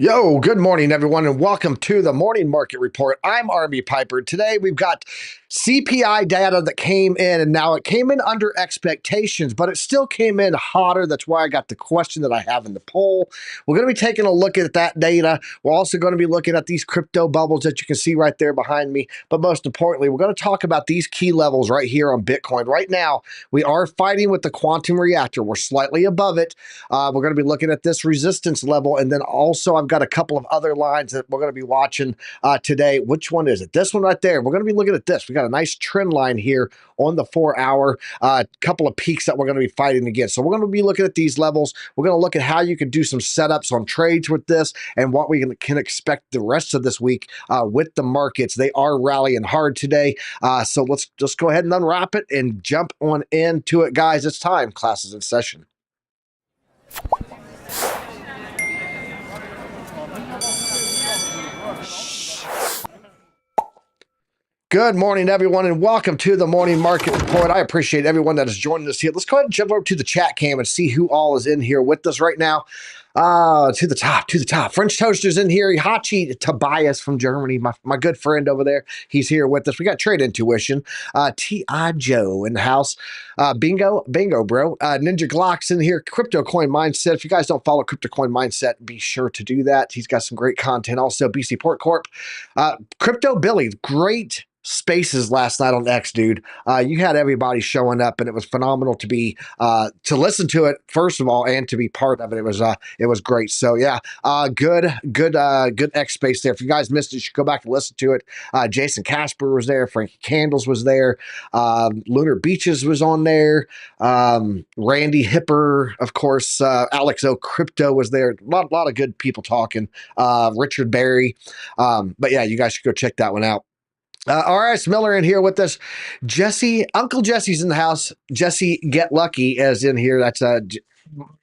Yo, good morning, everyone, and welcome to the Morning Market Report. I'm Army Piper. Today, we've got CPI data that came in, and now it came in under expectations, but it still came in hotter. That's why I got the question that I have in the poll. We're going to be taking a look at that data. We're also going to be looking at these crypto bubbles that you can see right there behind me. But most importantly, we're going to talk about these key levels right here on Bitcoin. Right now, we are fighting with the quantum reactor. We're slightly above it. We're going to be looking at this resistance level, and then also I've got a couple of other lines that we're going to be watching today. Which one is it? This one right there. We're going to be looking at this. We got a nice trend line here on the 4-hour, couple of peaks that we're going to be fighting against. So we're going to be looking at these levels. We're going to look at how you can do some setups on trades with this and what we can expect the rest of this week with the markets. They are rallying hard today. So let's just go ahead and unwrap it and jump on into it, guys. It's time. Class is in session. Good morning, everyone, and welcome to the Morning Market Report. I appreciate everyone that is joining us here. Let's go ahead and jump over to the chat cam and see who all is in here with us right now. To the top. French Toaster's in here. Hachi Tobias from Germany, my good friend over there. He's here with us. We got Trade Intuition. T.I. Joe in the house. Bingo, bro. Ninja Glock's in here. Crypto Coin Mindset. If you guys don't follow Crypto Coin Mindset, be sure to do that. He's got some great content. Also, BC Port Corp. Crypto Billy, great spaces last night on X, dude. You had everybody showing up, and it was phenomenal to be to listen to it first of all, and to be part of it. It was great. So yeah, good X space there. If you guys missed it, you should go back and listen to it. Jason Casper was there. Frankie Candles was there. Lunar Beaches was on there. Randy Hipper, of course. Alex O Crypto was there. A lot of good people talking. Richard Berry. But yeah, you guys should go check that one out. R.S. Miller in here with us. Jesse, Uncle Jesse's in the house. Jesse Get Lucky is in here. That's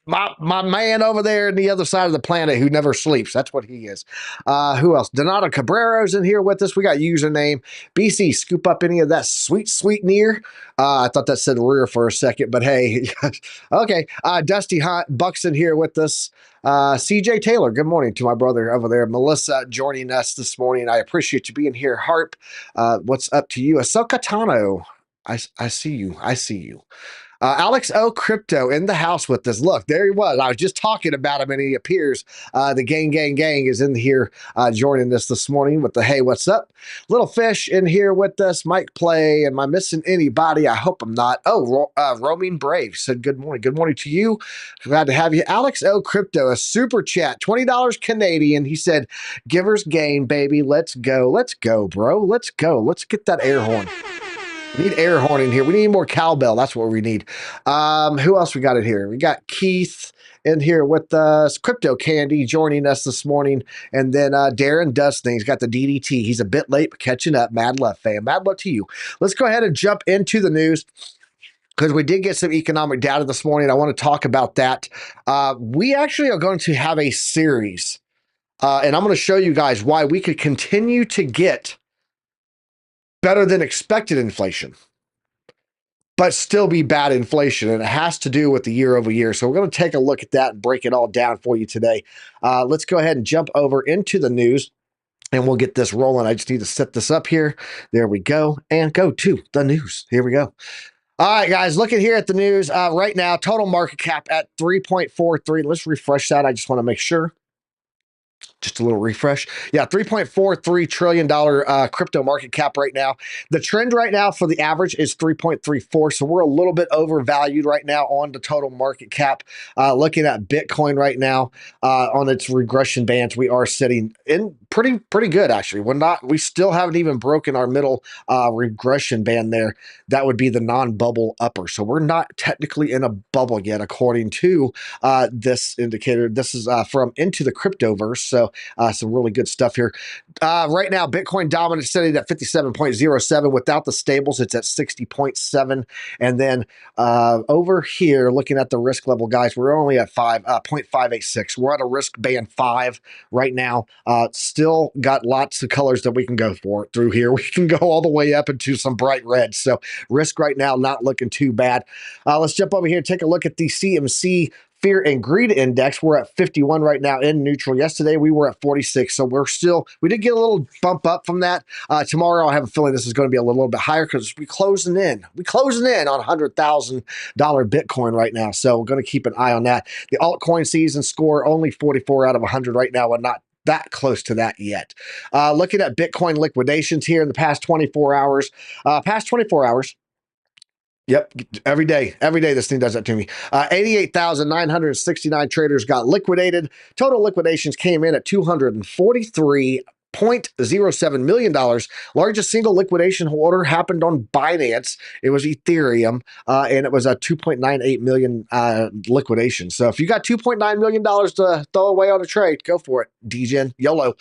my man over there on the other side of the planet who never sleeps. That's what he is. Who else? Donato Cabrero's in here with us. We got username BC. Scoop up any of that sweet near. I thought that said rear for a second, but hey, okay. Dusty Hunt Bucks in here with us. CJ Taylor, good morning to my brother over there. Melissa joining us this morning. I appreciate you being here. Harp, what's up to you? Ahsoka Tano, I see you. Alex O Crypto in the house with us. Look, there he was. I was just talking about him, and he appears. The gang is in here joining us this morning with the hey, what's up? Little Fish in here with us. Mike Play. Am I missing anybody? I hope I'm not. Oh, Roaming Brave said good morning. Good morning to you. Glad to have you. Alex O Crypto, a super chat, $20 Canadian. He said, "Givers gain, baby. Let's go, bro. Let's go. Let's get that air horn." We need air horn in here. We need more cowbell. That's what we need. Who else we got in here? We got Keith in here with us. Crypto Candy joining us this morning. And then Darren Dustin. He's got the DDT. He's a bit late, but catching up. Mad love, fam. Mad love to you. Let's go ahead and jump into the news, because we did get some economic data this morning. I want to talk about that. We actually are going to have a series, and I'm going to show you guys why we could continue to get better than expected inflation, but still be bad inflation. And it has to do with the year over year. So we're going to take a look at that and break it all down for you today. Let's go ahead and jump over into the news, and we'll get this rolling. I just need to set this up here. There we go. And go to the news. Here we go. All right, guys, looking here at the news right now, total market cap at 3.43. Let's refresh that. I just want to make sure. Just a little refresh. Yeah, $3.43 trillion crypto market cap right now. The trend right now for the average is 3.34. So we're a little bit overvalued right now on the total market cap. Looking at Bitcoin right now on its regression bands, we are sitting in pretty good, actually. We still haven't even broken our middle regression band there. That would be the non-bubble upper. So we're not technically in a bubble yet, according to this indicator. This is from Into the Cryptoverse. So some really good stuff here. Right now, Bitcoin dominant sitting at 57.07. Without the stables, it's at 60.7. And then over here, looking at the risk level, guys, we're only at 0.586. We're at a risk band 5 right now. Still got lots of colors that we can go through here. We can go all the way up into some bright reds. So risk right now not looking too bad. Let's jump over here and take a look at the CMC Fear and greed index, we're at 51 right now in neutral. Yesterday we were at 46, so we did get a little bump up from that. Tomorrow I have a feeling this is going to be a little bit higher because we're closing in on $100,000 Bitcoin right now. So we're going to keep an eye on that. The altcoin season score only 44 out of 100 right now, and not that close to that yet. Looking at Bitcoin liquidations here in the past 24 hours. Yep, every day this thing does that to me. 88,969 traders got liquidated. Total liquidations came in at $243.07 million. Largest single liquidation order happened on Binance. It was Ethereum, and it was a 2.98 million liquidation. So if you got $2.9 million to throw away on a trade, go for it. DGen, YOLO.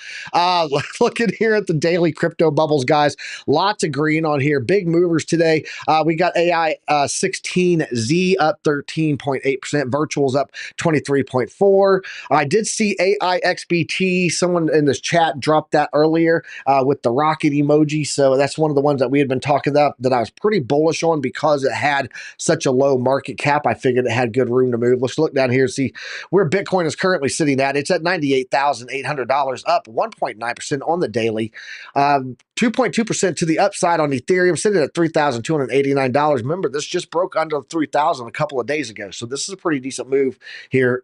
Looking here at the daily crypto bubbles, guys. Lots of green on here. Big movers today. We got AI 16Z up 13.8%. Virtuals up 23.4%. I did see AI XBT. Someone in this chat dropped that earlier with the rocket emoji. So that's one of the ones that we had been talking about that I was pretty bullish on because it had such a low market cap. I figured it had good room to move. Let's look down here and see where Bitcoin is currently sitting at. It's at $98,800, up 1.9% on the daily. 2.2% to the upside on Ethereum, sitting at $3,289. Remember, this just broke under 3,000 a couple of days ago. So this is a pretty decent move here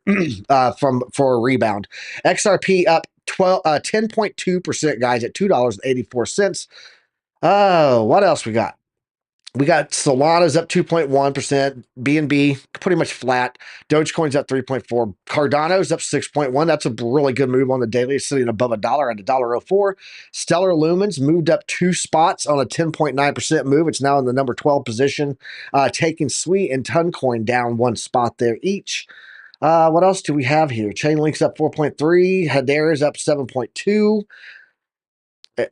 for a rebound. XRP up 10.2%, guys, at $2.84. Oh, what else we got? We got Solana's up 2.1%, BNB pretty much flat, Dogecoin's up 3.4%, Cardano's up 6.1%. That's a really good move on the daily, it's sitting above $1 at $1.04. Stellar Lumens moved up 2 spots on a 10.9% move. It's now in the number 12 position, taking Sweet and Toncoin down 1 spot there each. What else do we have here? Chainlink's up 4.3%, Hedera's up 7.2%.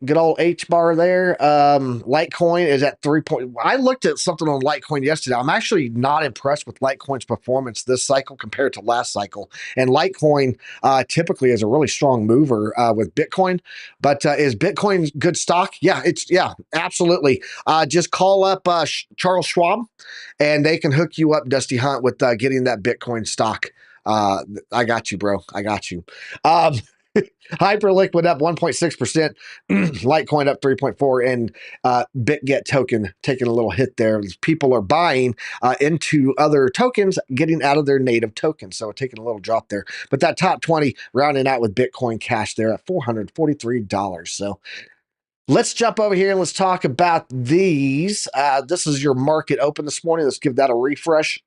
Good old H bar there. Litecoin is at 3. I looked at something on Litecoin yesterday. I'm actually not impressed with Litecoin's performance this cycle compared to last cycle. And Litecoin typically is a really strong mover with Bitcoin. But is Bitcoin good stock? Yeah, absolutely. Just call up Charles Schwab, and they can hook you up, Dusty Hunt, with getting that Bitcoin stock. I got you, bro. I got you. Hyperliquid up 1.6%, Litecoin up 3.4%, and BitGet token taking a little hit there. People are buying into other tokens, getting out of their native tokens. So taking a little drop there. But that top 20 rounding out with Bitcoin Cash there at $443. So let's jump over here and let's talk about these. This is your market open this morning. Let's give that a refresh.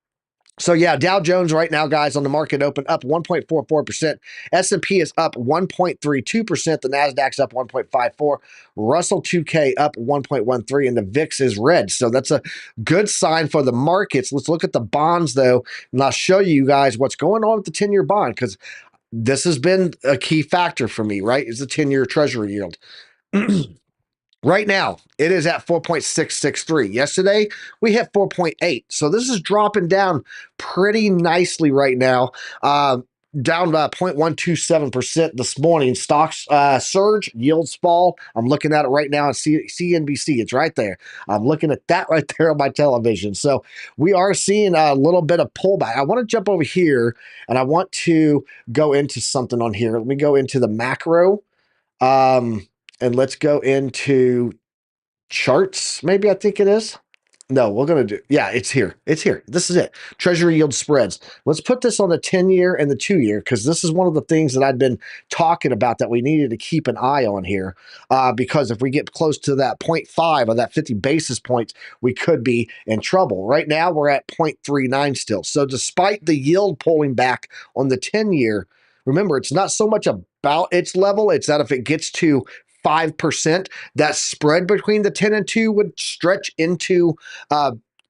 So yeah, Dow Jones right now, guys, on the market open up 1.44%. S&P is up 1.32%. The Nasdaq's up 1.54%. Russell 2K up 1.13%, and the VIX is red. So that's a good sign for the markets. Let's look at the bonds though, and I'll show you guys what's going on with the 10-year bond, because this has been a key factor for me, right? Is the 10-year Treasury yield. Right now, it is at 4.663. Yesterday, we hit 4.8. So this is dropping down pretty nicely right now. Down by 0.127% this morning. Stocks surge, yields fall. I'm looking at it right now on CNBC. It's right there. I'm looking at that right there on my television. So we are seeing a little bit of pullback. I want to jump over here, and I want to go into something on here. Let me go into the macro. And let's go into charts, maybe I think it is. No, we're going to do, yeah, it's here. It's here. This is it. Treasury yield spreads. Let's put this on the 10-year and the 2-year, because this is one of the things that I've been talking about that we needed to keep an eye on here, because if we get close to that 0.5 or that 50 basis points, we could be in trouble. Right now, we're at 0.39 still. So despite the yield pulling back on the 10-year, remember, it's not so much about its level, it's that if it gets to 5%, that spread between the 10 and 2 would stretch into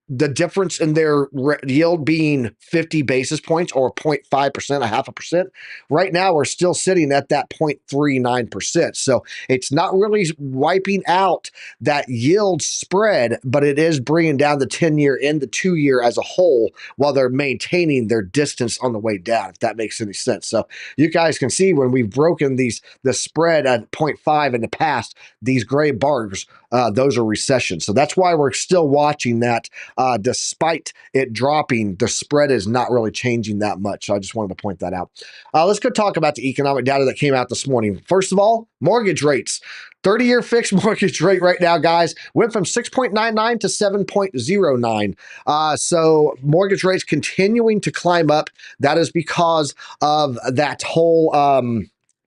the difference in their yield being 50 basis points or 0.5%, a 0.5%. Right now, we're still sitting at that 0.39%. So it's not really wiping out that yield spread, but it is bringing down the 10-year and the 2-year as a whole while they're maintaining their distance on the way down, if that makes any sense. So you guys can see when we've broken the spread at 0.5 in the past, these gray bars those are recessions. So that's why we're still watching that. Despite it dropping, the spread is not really changing that much. So I just wanted to point that out. Let's go talk about the economic data that came out this morning. First of all, mortgage rates. 30-year fixed mortgage rate right now, guys, went from 6.99 to 7.09. So mortgage rates continuing to climb up. That is because of that whole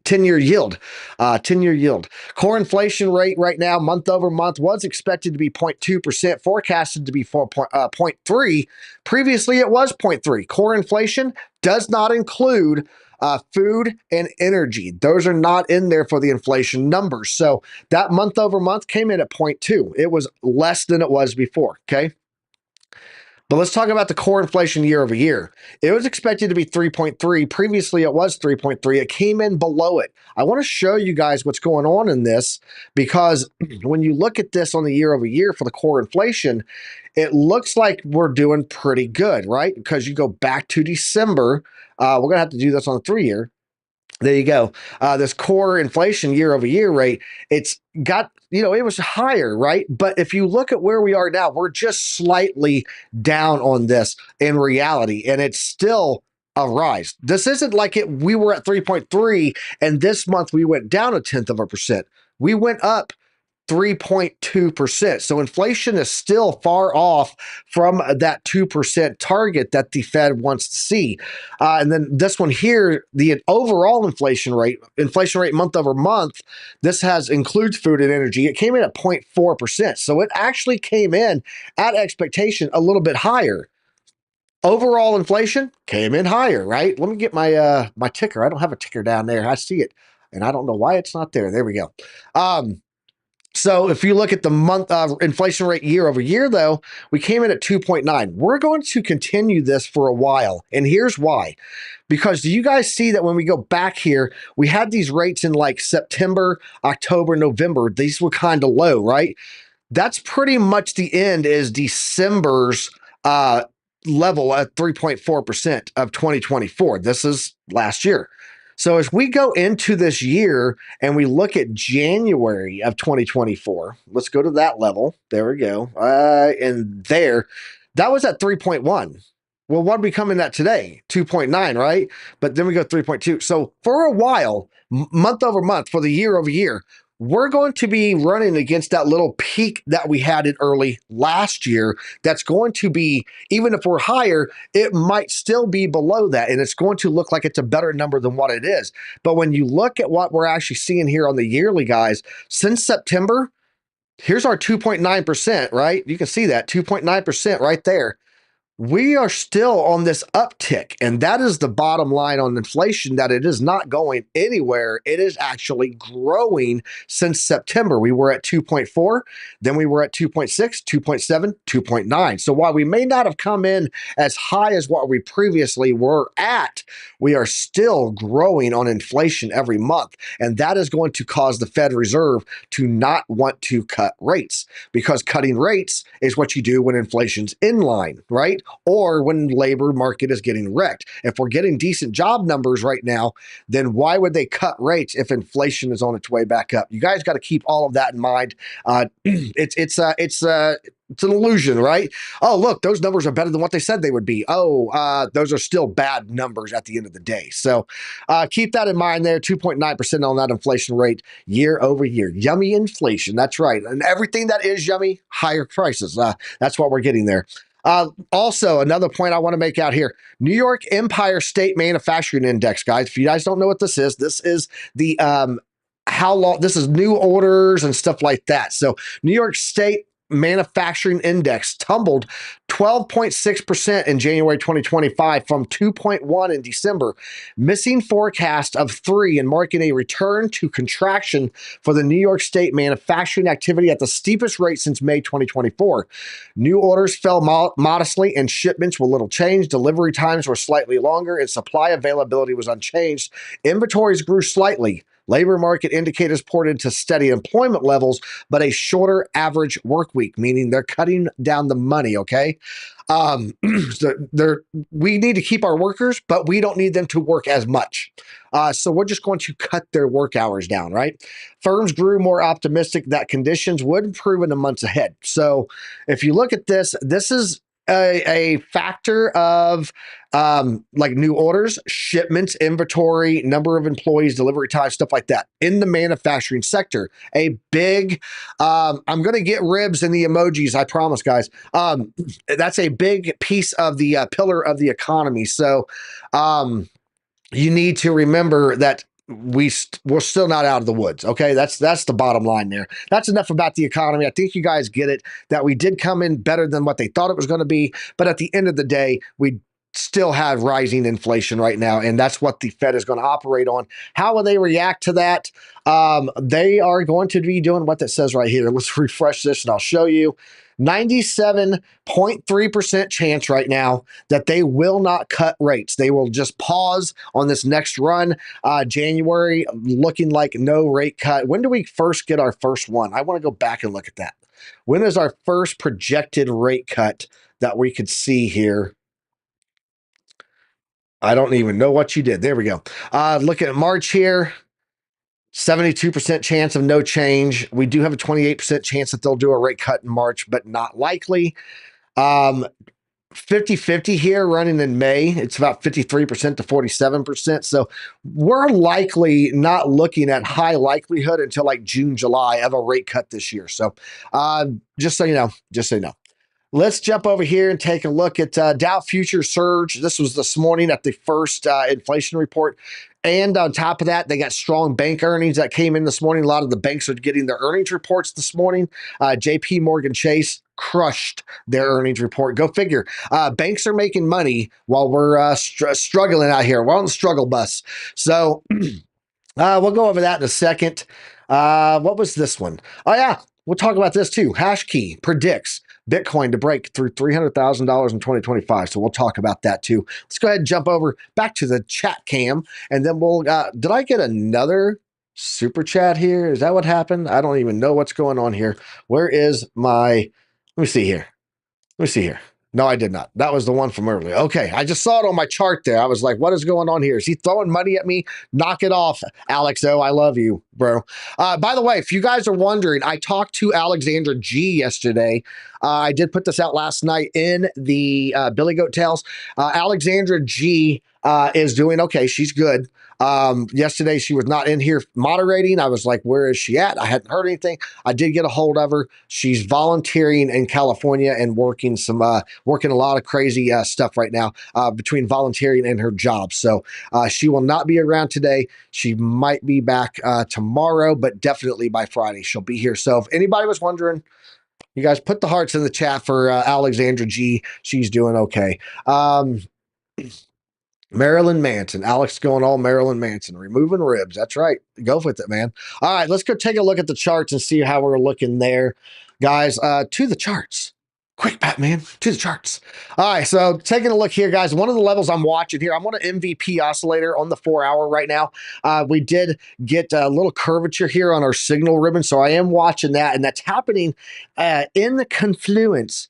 10-year yield. 10-year yield. Core inflation rate right now, month over month, was expected to be 0.2%, forecasted to be 0.3. Previously, it was 0.3. Core inflation does not include food and energy. Those are not in there for the inflation numbers. So that month over month came in at 0.2. It was less than it was before, okay? But let's talk about the core inflation year over year. It was expected to be 3.3. Previously, it was 3.3. It came in below it. I want to show you guys what's going on in this, because when you look at this on the year over year for the core inflation, it looks like we're doing pretty good, right? Because you go back to December, we're going to have to do this on the 3-year. There you go. This core inflation year over year rate, it's got, it was higher, right? But if you look at where we are now, we're just slightly down on this in reality, and it's still a rise. This isn't like we were at 3.3 and this month we went down 0.1%. We went up 3.2%. So inflation is still far off from that 2% target that the Fed wants to see. And then this one here, the overall inflation rate month over month, this includes food and energy. It came in at 0.4%. So it actually came in at expectation a little bit higher. Overall inflation came in higher, right? Let me get my my ticker. I don't have a ticker down there. I see it, and I don't know why it's not there. There we go. So if you look at the month inflation rate year over year, though, we came in at 2.9. We're going to continue this for a while. And here's why. Because do you guys see that when we go back here, we had these rates in like September, October, November. These were kind of low, right? That's pretty much the end is December's level at 3.4% of 2024. This is last year. So as we go into this year and we look at January of 2024, let's go to that level. There we go. And there, that was at 3.1. Well, what are we coming at today? 2.9, right? But then we go 3.2. So for a while, month over month, for the year over year, we're going to be running against that little peak that we had in early last year. That's going to be, even if we're higher, it might still be below that. And it's going to look like it's a better number than what it is. But when you look at what we're actually seeing here on the yearly, guys, since September, here's our 2.9%, right? You can see that 2.9% right there. We are still on this uptick, and that is the bottom line on inflation, that it is not going anywhere. It is actually growing since September. We were at 2.4, then we were at 2.6, 2.7, 2.9. So while we may not have come in as high as what we previously were at, we are still growing on inflation every month, and that is going to cause the Fed Reserve to not want to cut rates, because cutting rates is what you do when inflation's in line, right? Or when labor market is getting wrecked. If we're getting decent job numbers right now, then why would they cut rates if inflation is on its way back up? You guys got to keep all of that in mind. It's an illusion, right? Oh, look, those numbers are better than what they said they would be. Oh, those are still bad numbers at the end of the day. So keep that in mind there. 2.9% on that inflation rate year over year. Yummy inflation. That's right. And everything that is yummy, higher prices. That's what we're getting there. Also, another point I want to make out here, New York Empire State Manufacturing Index, guys. If you guys don't know what this is the how long, this is new orders and stuff like that. So New York State Manufacturing Index tumbled 12.6% in January 2025 from 2.1 in December, missing forecast of 3 and marking a return to contraction for the New York State manufacturing activity at the steepest rate since May 2024. New orders fell modestly and shipments were little changed. Delivery times were slightly longer and supply availability was unchanged. Inventories grew slightly. Labor market indicators pointed to steady employment levels, but a shorter average work week, meaning they're cutting down the money, okay? So we need to keep our workers, but we don't need them to work as much. So we're just going to cut their work hours down, right? Firms grew more optimistic that conditions would improve in the months ahead. So if you look at this, this is a factor of like new orders, shipments, inventory, number of employees, delivery time, stuff like that in the manufacturing sector. A big, I'm going to get ribs in the emojis, I promise, guys. That's a big piece of the pillar of the economy. So you need to remember that we're still not out of the woods. Okay. That's the bottom line there. That's enough about the economy. I think you guys get it, that we did come in better than what they thought it was going to be. But at the end of the day, we still have rising inflation right now. And that's what the Fed is going to operate on. How will they react to that? They are going to be doing what that says right here. Let's refresh this and I'll show you. 97.3% chance right now that they will not cut rates. They will just pause on this next run. January looking like no rate cut. When do we first get our first one? I want to go back and look at that. When is our first projected rate cut that we could see here? I don't even know what you did. There we go. Look at March here. 72% chance of no change. We do have a 28% chance that they'll do a rate cut in March, but not likely. 50-50 here running in May. It's about 53% to 47%. So we're likely not looking at high likelihood until like June, July of a rate cut this year. So just so you know, Let's jump over here and take a look at Dow Future Surge. This was this morning at the first inflation report. And on top of that, they got strong bank earnings that came in this morning. A lot of the banks are getting their earnings reports this morning. JP Morgan Chase crushed their earnings report. Go figure. Banks are making money while we're struggling out here. We're on the struggle bus. So we'll go over that in a second. What was this one? Oh, yeah. We'll talk about this too. HashKey predicts Bitcoin to break through $300,000 in 2025. So we'll talk about that too. Let's go ahead and jump over back to the chat cam. And then we'll, did I get another super chat here? Is that what happened? I don't even know what's going on here. Where is my, let me see here. No, I did not. That was the one from earlier. Okay, I just saw it on my chart there. I was like, what is going on here? Is he throwing money at me? Knock it off, Alex O. I love you, bro. By the way, if you guys are wondering, I talked to Alexandra G yesterday. I did put this out last night in the Billy Goat Tales. Alexandra G is doing okay. She's good. Yesterday she was not in here moderating. I was like, where is she at? I hadn't heard anything. I did get a hold of her. She's volunteering in California and working a lot of crazy stuff right now between volunteering and her job. So she will not be around today. She might be back tomorrow, but definitely by Friday she'll be here. So if anybody was wondering, you guys put the hearts in the chat for Alexandra G. She's doing okay. Marilyn Manson. Alex going all Marilyn Manson, removing ribs. That's right. Go with it, man. All right, let's go take a look at the charts and see how we're looking there. Guys, to the charts. Quick, Batman, to the charts. All right, so taking a look here, guys. One of the levels I'm watching here, I'm on an MVP oscillator on the 4-hour right now. We did get a little curvature here on our signal ribbon, so I am watching that, and that's happening in the confluence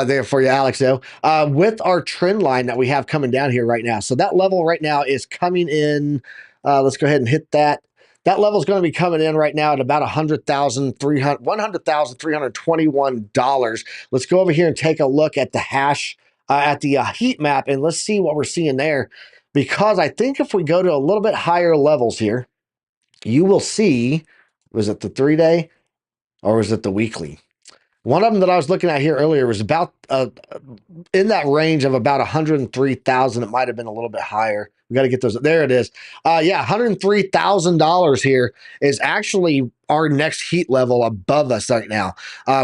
there for you, Alex, though, with our trend line that we have coming down here right now. So that level right now is coming in. Let's go ahead and hit that. That level is going to be coming in right now at about $100,321. Let's go over here and take a look at the hash, at the heat map, and let's see what we're seeing there. Because I think if we go to a little bit higher levels here, you will see, was it the 3-day or was it the weekly? One of them that I was looking at here earlier was about in that range of about 103,000. It might have been a little bit higher. We got to get those. There it is. Yeah, $103,000 here is actually our next heat level above us right now.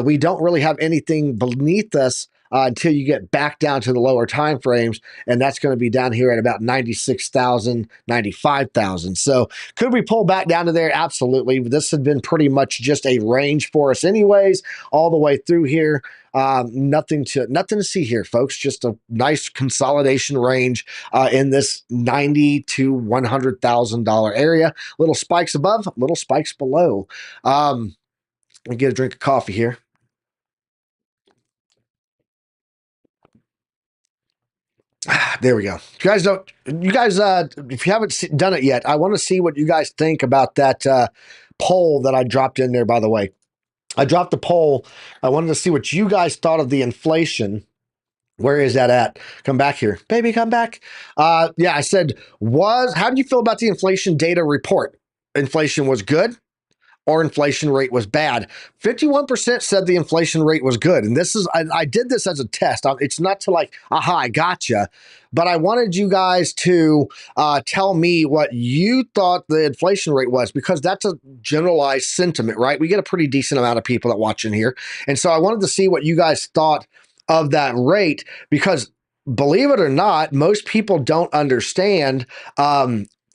We don't really have anything beneath us until you get back down to the lower time frames, and that's going to be down here at about 96,000, 95,000. So could we pull back down to there? Absolutely. This had been pretty much just a range for us anyways, all the way through here. Nothing to see here, folks. Just a nice consolidation range in this $90,000 to $100,000 area. Little spikes above, little spikes below. Let me get a drink of coffee here. There we go. You guys, if you haven't done it yet, I want to see what you guys think about that poll that I dropped in there. By the way, I dropped the poll. I wanted to see what you guys thought of the inflation. Where is that at? Come back here, baby. Come back. Yeah, I said, how do you feel about the inflation data report? Inflation was good or inflation rate was bad. 51% said the inflation rate was good. And this is, I did this as a test. It's not to like, aha, I gotcha. But I wanted you guys to tell me what you thought the inflation rate was, because that's a generalized sentiment, right? We get a pretty decent amount of people that watch in here. And so I wanted to see what you guys thought of that rate, because believe it or not, most people don't understand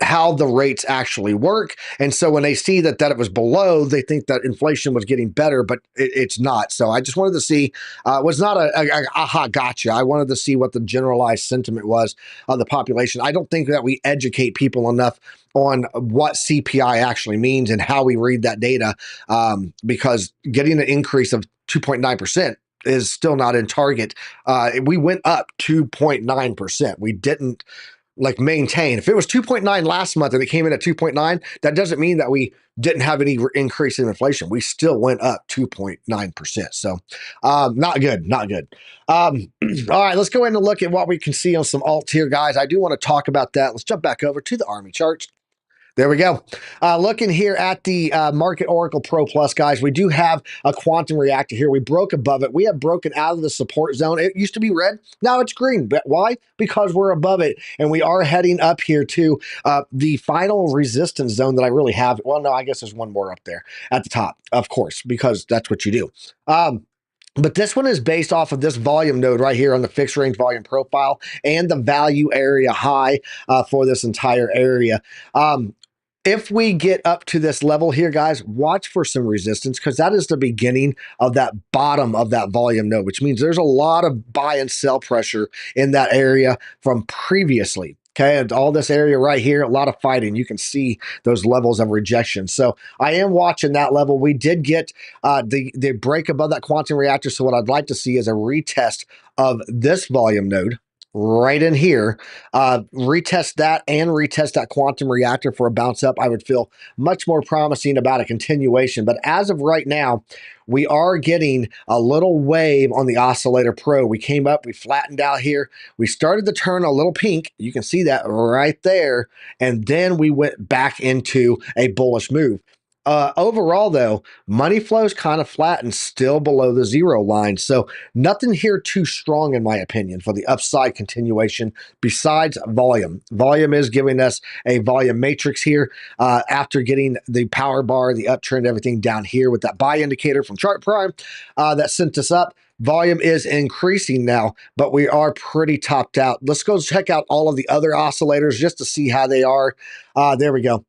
how the rates actually work. And so when they see that it was below, they think that inflation was getting better, but it's not. So I just wanted to see, it was not a aha, gotcha. I wanted to see what the generalized sentiment was of the population. I don't think that we educate people enough on what CPI actually means and how we read that data, because getting an increase of 2.9% is still not in target. We went up 2.9%. We didn't like maintain. If it was 2.9 last month and it came in at 2.9, that doesn't mean that we didn't have any increase in inflation. We still went up 2.9%. So not good, not good. All right, let's go in and look at what we can see on some alts here, guys. I do want to talk about that. Let's jump back over to the Army charts. There we go. Looking here at the Market Oracle Pro Plus, guys, we do have a quantum reactor here. We broke above it. We have broken out of the support zone. It used to be red. Now it's green. But why? Because we're above it. And we are heading up here to the final resistance zone that I really have. Well, no, I guess there's one more up there at the top, of course, because that's what you do. But this one is based off of this volume node right here on the fixed range volume profile and the value area high for this entire area. If we get up to this level here, guys, watch for some resistance, because that is the beginning of that bottom of that volume node, which means there's a lot of buy and sell pressure in that area from previously. Okay, and all this area right here, a lot of fighting. You can see those levels of rejection. So I am watching that level. We did get the break above that quantum reactor. So what I'd like to see is a retest of this volume node right in here, retest that and retest that quantum reactor for a bounce up. I would feel much more promising about a continuation. But as of right now, we are getting a little wave on the Oscillator Pro. We came up, we flattened out here. We started to turn a little pink. You can see that right there. And then we went back into a bullish move. Overall, though, money flow is kind of flat and still below the zero line. So nothing here too strong, in my opinion, for the upside continuation besides volume. Volume is giving us a volume matrix here after getting the power bar, the uptrend, everything down here with that buy indicator from Chart Prime that sent us up. Volume is increasing now, but we are pretty topped out. Let's go check out all of the other oscillators just to see how they are. There we go.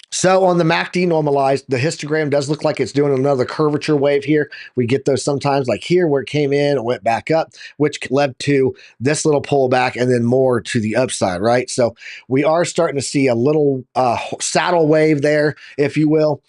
So on the MACD normalized, the histogram does look like it's doing another curvature wave here. We get those sometimes like here where it came in, it went back up, which led to this little pullback and then more to the upside, right? So we are starting to see a little saddle wave there, if you will.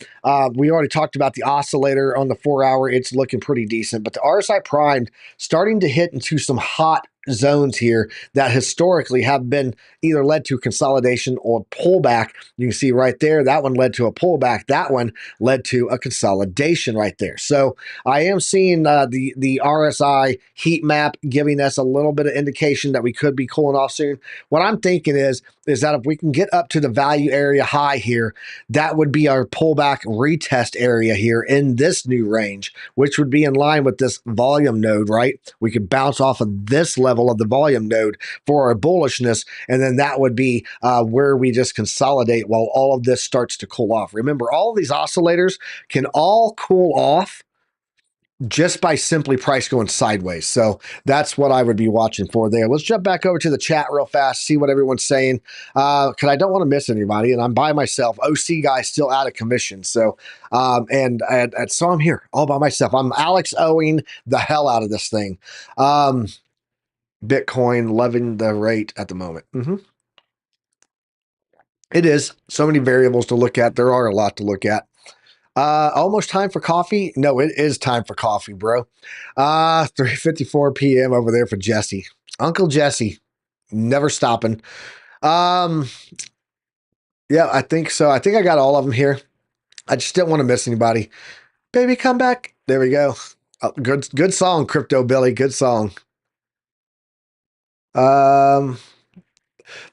We already talked about the oscillator on the 4-hour. It's looking pretty decent, but the RSI primed starting to hit into some hot zones here that historically have been either led to consolidation or pullback. You can see right there, that one led to a pullback. That one led to a consolidation right there. So I am seeing the RSI heat map giving us a little bit of indication that we could be cooling off soon. What I'm thinking is that if we can get up to the value area high here, that would be our pullback retest area here in this new range, which would be in line with this volume node, right? We could bounce off of this level of the volume node for our bullishness, and then that would be where we just consolidate while all of this starts to cool off. Remember, all of these oscillators can all cool off just by simply price going sideways. So that's what I would be watching for there. Let's jump back over to the chat real fast, see what everyone's saying, because I don't want to miss anybody, and I'm by myself. OC guy still out of commission. So, so I'm here all by myself. I'm Alex owing the hell out of this thing. Bitcoin loving the rate at the moment. It is so many variables to look at. There are a lot to look at. Almost time for coffee. No, it is time for coffee, bro. 3:54 p.m. over there for Jesse. Uncle Jesse, never stopping. Yeah, I think so. I think I got all of them here. I just didn't want to miss anybody. Baby, come back. There we go. Oh, good song, Crypto Billy. Good song.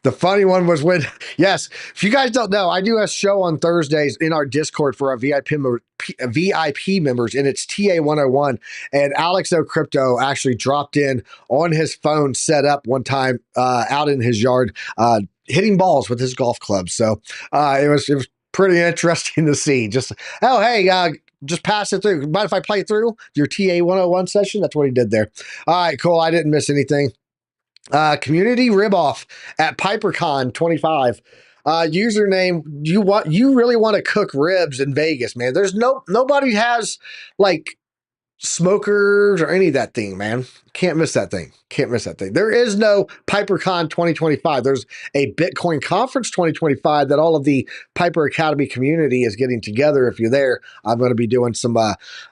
The funny one was when, yes, if you guys don't know, I do a show on Thursdays in our Discord for our VIP members, and it's TA 101. And Alex O Crypto actually dropped in on his phone, set up one time out in his yard, hitting balls with his golf club. So it was pretty interesting to see. Just, oh, hey, just pass it through. Mind if I play through your TA 101 session? That's what he did there. All right, cool. I didn't miss anything. Community riboff at PiperCon 25. Username, you really want to cook ribs in Vegas, man. There's nobody has like smokers or any of that thing, man. Can't miss that thing. Can't miss that thing. There is no PiperCon 2025. There's a Bitcoin conference 2025 that all of the Piper Academy community is getting together. If you're there, I'm going to be doing some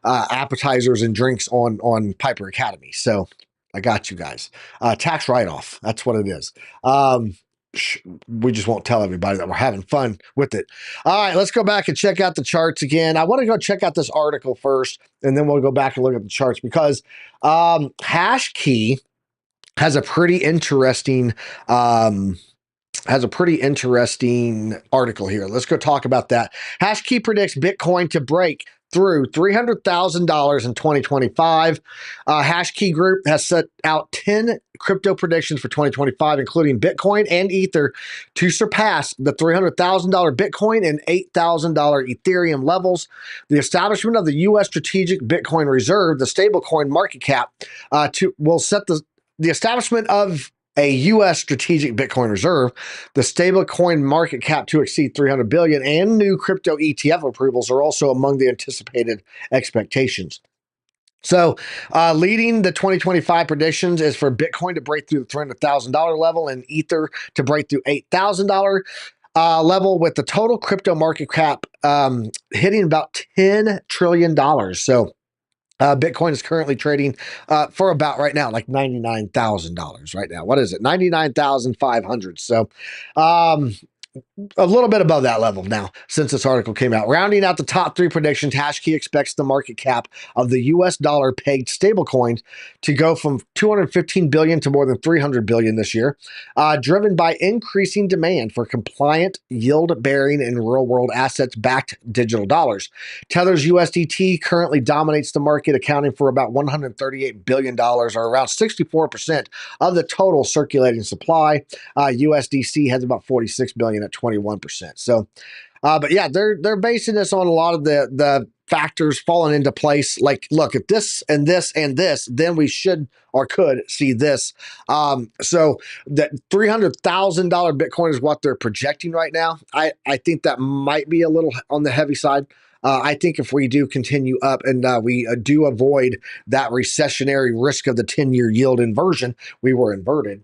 appetizers and drinks on Piper Academy. So I got you guys. Tax write-off. That's what it is. We just won't tell everybody that we're having fun with it. All right, let's go back and check out the charts again. I want to go check out this article first, and then we'll go back and look at the charts because HashKey has a pretty interesting article here. Let's go talk about that. HashKey predicts Bitcoin to break through $300,000 in 2025. HashKey Group has set out 10 crypto predictions for 2025, including Bitcoin and Ether, to surpass the $300,000 Bitcoin and $8,000 Ethereum levels. The establishment of the U.S. Strategic Bitcoin Reserve, the stablecoin market cap, will set the establishment of a U.S. strategic Bitcoin reserve, the stablecoin market cap to exceed 300 billion, and new crypto ETF approvals are also among the anticipated expectations. So, leading the 2025 predictions is for Bitcoin to break through the $300,000 level and Ether to break through $8,000 level, with the total crypto market cap hitting about $10 trillion. So, Bitcoin is currently trading for about right now, like $99,000 right now. What is it? 99,500. So, a little bit above that level now since this article came out. Rounding out the top three predictions, HashKey expects the market cap of the US dollar pegged stablecoins to go from 215 billion to more than 300 billion this year, driven by increasing demand for compliant, yield-bearing, and real-world assets-backed digital dollars. Tether's USDT currently dominates the market, accounting for about $138 billion, or around 64% of the total circulating supply. USDC has about 46 billion at 21%. So, but yeah, they're basing this on a lot of the factors falling into place. Like, look, if this and this and this, then we should or could see this. So that $300,000 Bitcoin is what they're projecting right now. I think that might be a little on the heavy side. I think if we do continue up and we do avoid that recessionary risk of the 10-year yield inversion, we were inverted.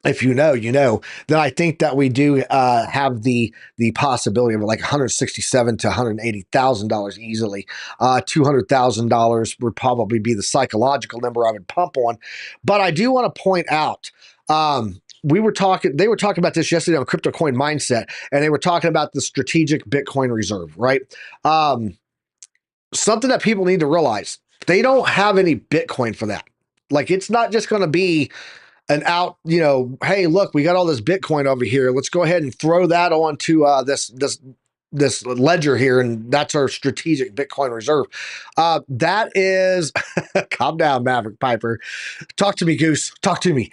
If you know, you know, then I think that we do have the possibility of like $167,000 to $180,000 easily. $200,000 would probably be the psychological number I would pump on. But I do want to point out, they were talking about this yesterday on Crypto Coin Mindset, and they were talking about the strategic Bitcoin reserve, right? Something that people need to realize, they don't have any Bitcoin for that. Like, it's not just going to be an out, hey, look, we got all this Bitcoin over here. Let's go ahead and throw that onto this this ledger here, and that's our strategic Bitcoin reserve. That is, calm down, Maverick Piper. Talk to me, Goose. Talk to me.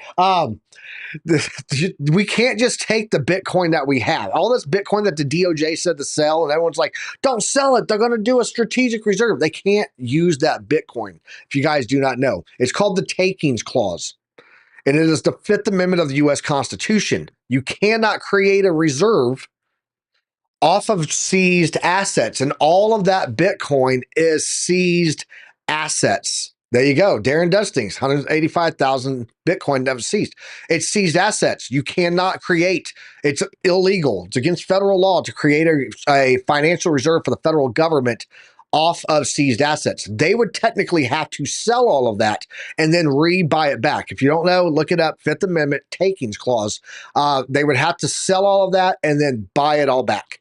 We can't just take the Bitcoin that we have. All this Bitcoin that the DOJ said to sell, and everyone's like, don't sell it. They're going to do a strategic reserve. They can't use that Bitcoin. If you guys do not know, it's called the takings clause. And it is the Fifth Amendment of the U.S. Constitution. You cannot create a reserve off of seized assets, and all of that Bitcoin is seized assets. There you go. Darren Dustings, 185,000 Bitcoin that was seized. It's seized assets. You cannot create. It's illegal. It's against federal law to create a financial reserve for the federal government off of seized assets. They would technically have to sell all of that and then re-buy it back. If you don't know, look it up. Fifth Amendment takings clause. They would have to sell all of that and then buy it all back,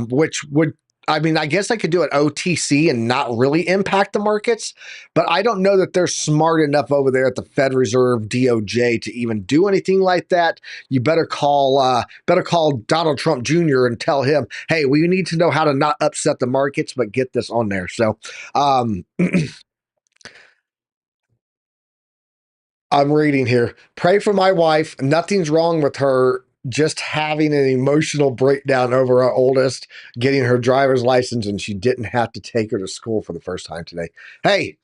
which would, I mean, I guess I could do it OTC and not really impact the markets, but I don't know that they're smart enough over there at the Fed Reserve DOJ to even do anything like that. You better call Donald Trump Jr. and tell him, hey, we need to know how to not upset the markets, but get this on there. So, I'm reading here. Pray for my wife. Nothing's wrong with her. Just having an emotional breakdown over our oldest getting her driver's license, and she didn't have to take her to school for the first time today. Hey,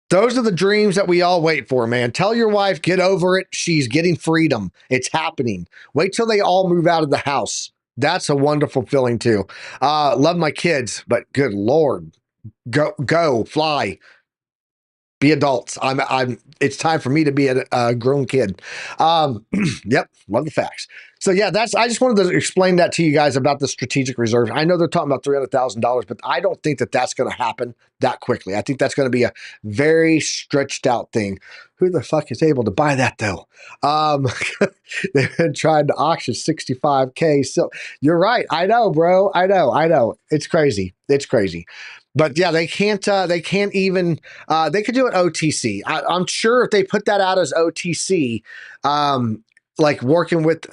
those are the dreams that we all wait for, man. Tell your wife, get over it. She's getting freedom. It's happening. Wait till they all move out of the house. That's a wonderful feeling too. Love my kids, but good Lord, go, fly. Be adults. It's time for me to be a grown kid. Yep. Love the facts. So yeah, I just wanted to explain that to you guys about the strategic reserve. I know they're talking about $300,000, but I don't think that that's going to happen that quickly. I think that's going to be a very stretched out thing. Who the fuck is able to buy that though? They've been trying to auction 65K. So you're right. I know, bro. I know. It's crazy. It's crazy. But yeah, they can't even, they could do it OTC. I'm sure if they put that out as OTC, like working with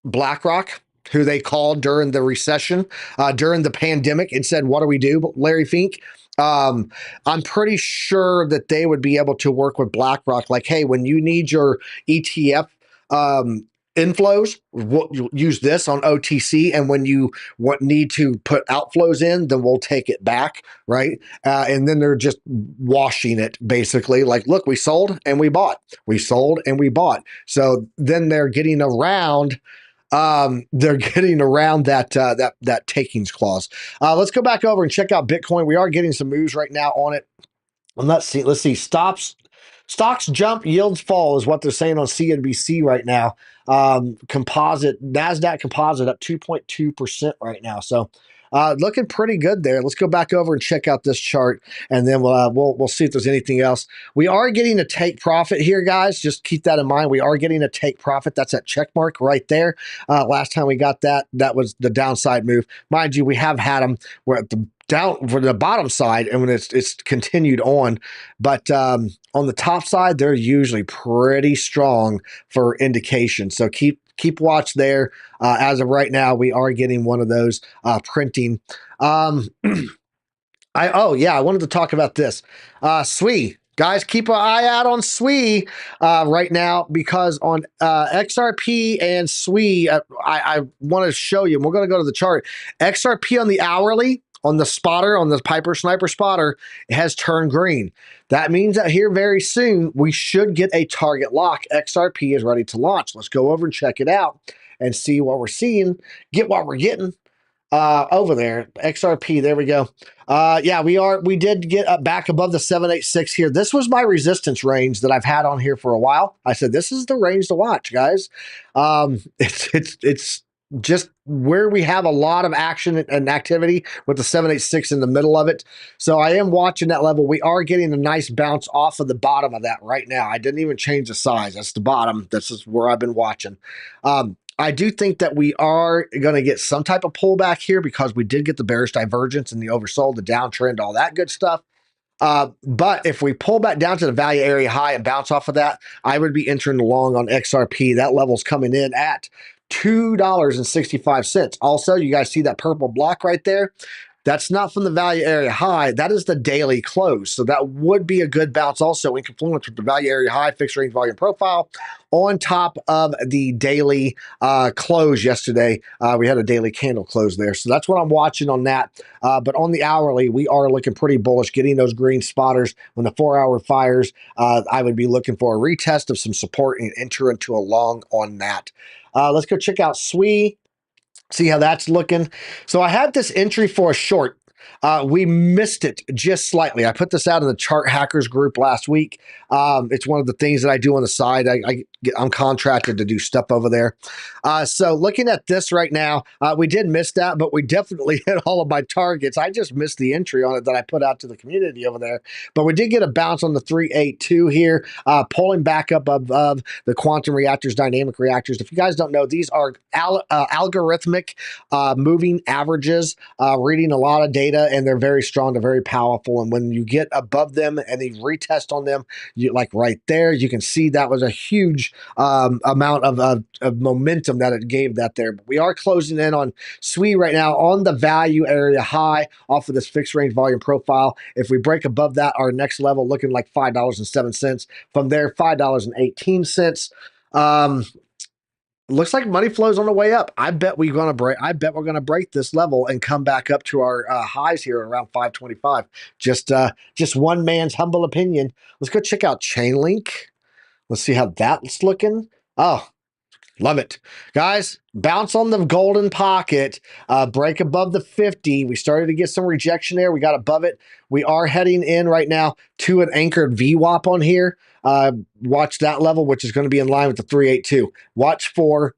BlackRock, who they called during the recession, during the pandemic, and said, what do we do, Larry Fink? I'm pretty sure that they would be able to work with BlackRock. Like, hey, when you need your ETF, inflows, we'll use this on OTC, and when you need to put outflows in, then we'll take it back, right? And then they're just washing it, basically. Like, look, we sold and we bought. We sold and we bought. So then they're getting around. That takings clause. Let's go back over and check out Bitcoin. We are getting some moves right now on it. And let's see. Stocks jump, yields fall is what they're saying on CNBC right now. NASDAQ composite up 2.2% right now. So looking pretty good there. Let's go back over and check out this chart, and then we'll see if there's anything else. We are getting a take profit here, guys. Just keep that in mind. We are getting a take profit. That's that check mark right there. Last time we got that was the downside move. Mind you, we have had them. We're at the down for the bottom side, and when it's continued on, but on the top side, they're usually pretty strong for indication. So keep watch there. As of right now, we are getting one of those printing. I wanted to talk about this. SWE. Guys, keep an eye out on SWE right now, because on XRP and SWE, I want to show you, and we're going to go to the chart. XRP on the hourly, on the spotter, on the Piper Sniper spotter, it has turned green. That means that here very soon, we should get a target lock. XRP is ready to launch. Let's go over and check it out and see what we're seeing, get what we're getting over there. XRP, there we go. We did get back above the 786 here. This was my resistance range that I've had on here for a while. I said, this is the range to watch, guys. It's just where we have a lot of action and activity with the 786 in the middle of it. So I am watching that level. We are getting a nice bounce off of the bottom of that right now. I didn't even change the size. That's the bottom. This is where I've been watching. I do think that we are going to get some type of pullback here, because we did get the bearish divergence and the oversold, the downtrend, all that good stuff. But if we pull back down to the value area high and bounce off of that, I would be entering long on XRP. That level's coming in at $2.65. Also, you guys see that purple block right there? That's not from the value area high. That is the daily close. So that would be a good bounce also in confluence with the value area high, fixed range volume profile on top of the daily close yesterday. We had a daily candle close there. So that's what I'm watching on that. But on the hourly, we are looking pretty bullish, getting those green spotters. When the 4-hour fires, I would be looking for a retest of some support and enter into a long on that. Let's go check out SWE. See how that's looking. So I had this entry for a short. We missed it just slightly. I put this out in the Chart Hackers group last week. It's one of the things that I do on the side. I'm contracted to do stuff over there. So looking at this right now, we did miss that, but we definitely hit all of my targets. I just missed the entry on it that I put out to the community over there. But we did get a bounce on the 382 here, pulling back up above the quantum reactors, dynamic reactors. If you guys don't know, these are algorithmic moving averages, reading a lot of data, and they're very strong, they're very powerful. And when you get above them and they retest on them, you like right there, you can see that was a huge amount of momentum that it gave that there. But we are closing in on SWE right now on the value area high off of this fixed range volume profile. If we break above that, our next level looking like $5.07. From there, $5.18. Looks like money flows on the way up. I bet we're gonna break this level and come back up to our highs here around 525. Just one man's humble opinion. Let's go check out Chainlink. Let's see how that's looking. Oh, love it. Guys, bounce on the golden pocket, break above the 50. We started to get some rejection there. We got above it. We are heading in right now to an anchored VWAP on here. Watch that level, which is going to be in line with the 382. Watch for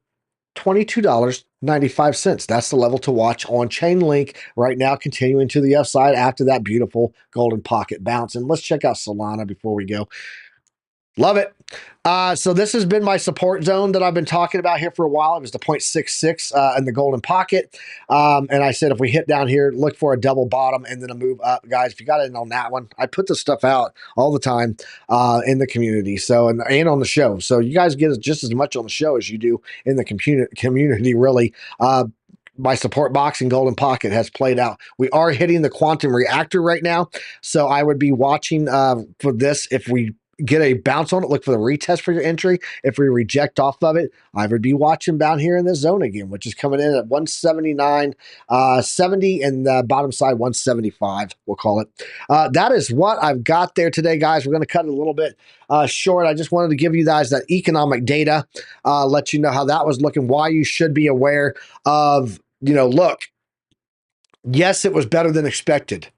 $22.95. That's the level to watch on Chainlink right now, continuing to the upside after that beautiful golden pocket bounce. And let's check out Solana before we go. Love it. So this has been my support zone that I've been talking about here for a while. It was the 0.66 in the golden pocket. And I said, if we hit down here, look for a double bottom and then a move up. Guys, if you got in on that one, I put this stuff out all the time in the community. So, and on the show. So you guys get just as much on the show as you do in the community, really. My support box and golden pocket has played out. We are hitting the quantum reactor right now. So I would be watching for this. If we get a bounce on it, look for the retest for your entry. If we reject off of it, I would be watching down here in this zone again, which is coming in at 179.70 and the bottom side 175, we'll call it. That is what I've got there today, guys. We're going to cut it a little bit short. I just wanted to give you guys that economic data, let you know how that was looking, why you should be aware of, look, yes, it was better than expected.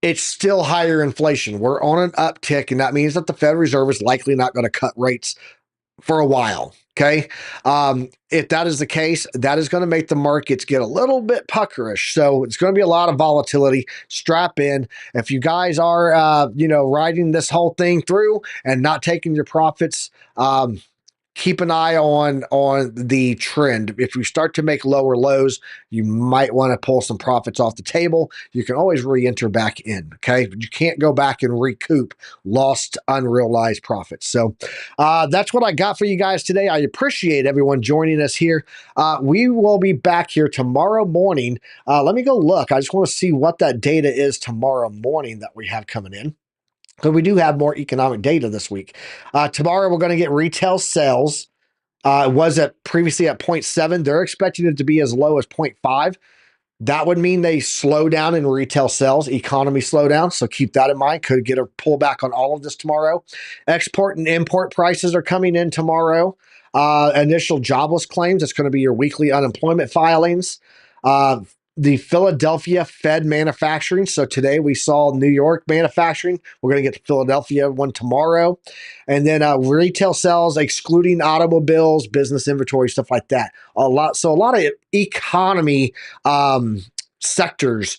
It's still higher inflation. We're on an uptick, and that means that the Federal Reserve is likely not going to cut rates for a while. Okay. If that is the case, that is going to make the markets get a little bit puckerish. So it's going to be a lot of volatility. Strap in. If you guys are, riding this whole thing through and not taking your profits, keep an eye on the trend. If you start to make lower lows, you might want to pull some profits off the table. You can always re-enter back in, okay? But you can't go back and recoup lost unrealized profits. So that's what I got for you guys today. I appreciate everyone joining us here. We will be back here tomorrow morning. Let me go look. I just want to see what that data is tomorrow morning that we have coming in. Because we do have more economic data this week. Tomorrow, we're going to get retail sales. It was previously at 0.7. They're expecting it to be as low as 0.5. That would mean they slow down in retail sales, economy slowdown. So keep that in mind. Could get a pullback on all of this tomorrow. Export and import prices are coming in tomorrow. Initial jobless claims. It's going to be your weekly unemployment filings. The Philadelphia Fed manufacturing. So today we saw New York manufacturing. We're going to get the Philadelphia one tomorrow. And then retail sales, excluding automobiles, business inventory, stuff like that. A lot of economy sectors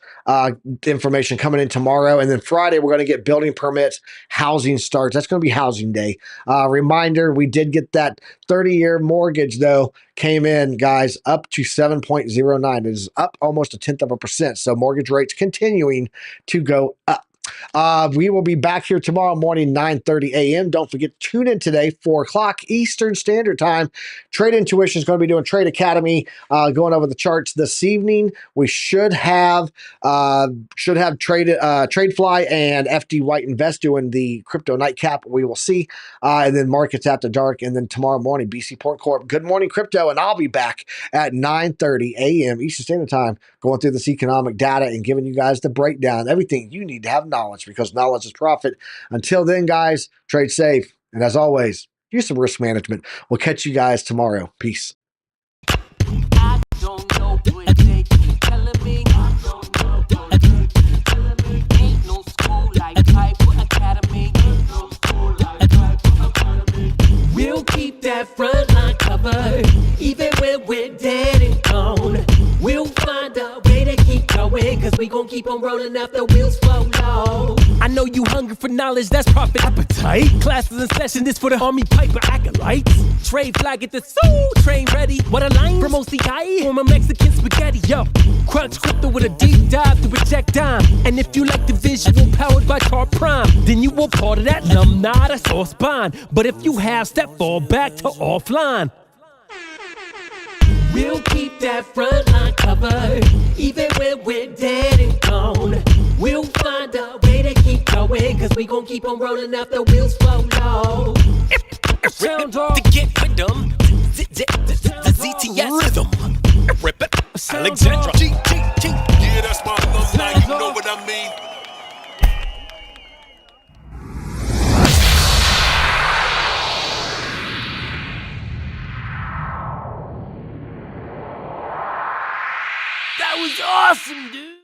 information coming in tomorrow. And then Friday, we're going to get building permits, housing starts. That's going to be housing day. Reminder, we did get that 30-year mortgage, though, came in, guys, up to 7.09. It is up almost 0.1%. So mortgage rates continuing to go up. We will be back here tomorrow morning, 9:30 a.m. Don't forget to tune in today, 4 o'clock Eastern Standard Time. Trade Intuition is going to be doing Trade Academy, going over the charts this evening. We should have TradeFly and FD White Invest doing the crypto nightcap. We will see, and then markets after dark, and then tomorrow morning, BC Port Corp. Good morning, crypto, and I'll be back at 9:30 a.m. Eastern Standard Time, going through this economic data and giving you guys the breakdown, everything you need to have knowledge, because knowledge is profit. Until then, guys, trade safe, and as always, use some risk management. We'll catch you guys tomorrow. Peace. I don't know what they keep telling me. I don't know what they keep telling me. Ain't no school like Piper Academy. Ain't no school like Piper Academy. We'll keep that front line covered, even when we're dead and gone. We'll find a way to keep going, cause we gon' keep on rolling after wheels flow low. I know you hungry for knowledge, that's profit appetite. Classes in session, this for the Army Piper acolytes. Trade flag at the soul, train ready. What a line from OCI, from a Mexican spaghetti. Yo, crunch crypto with a deep dive to reject dime. And if you like the visual powered by Car Prime, then you were part of that alumni, that's all spine. But if you have step, fall back to offline. We'll keep that front line covered, even when we're dead and gone. We'll find a way to keep going, cause we gon' keep on rolling after wheels flow low. Sound off. To get with them, the ZTS rhythm. Rip it, Alexandra. Yeah, that's my alumni, you know what I mean? That was awesome, dude.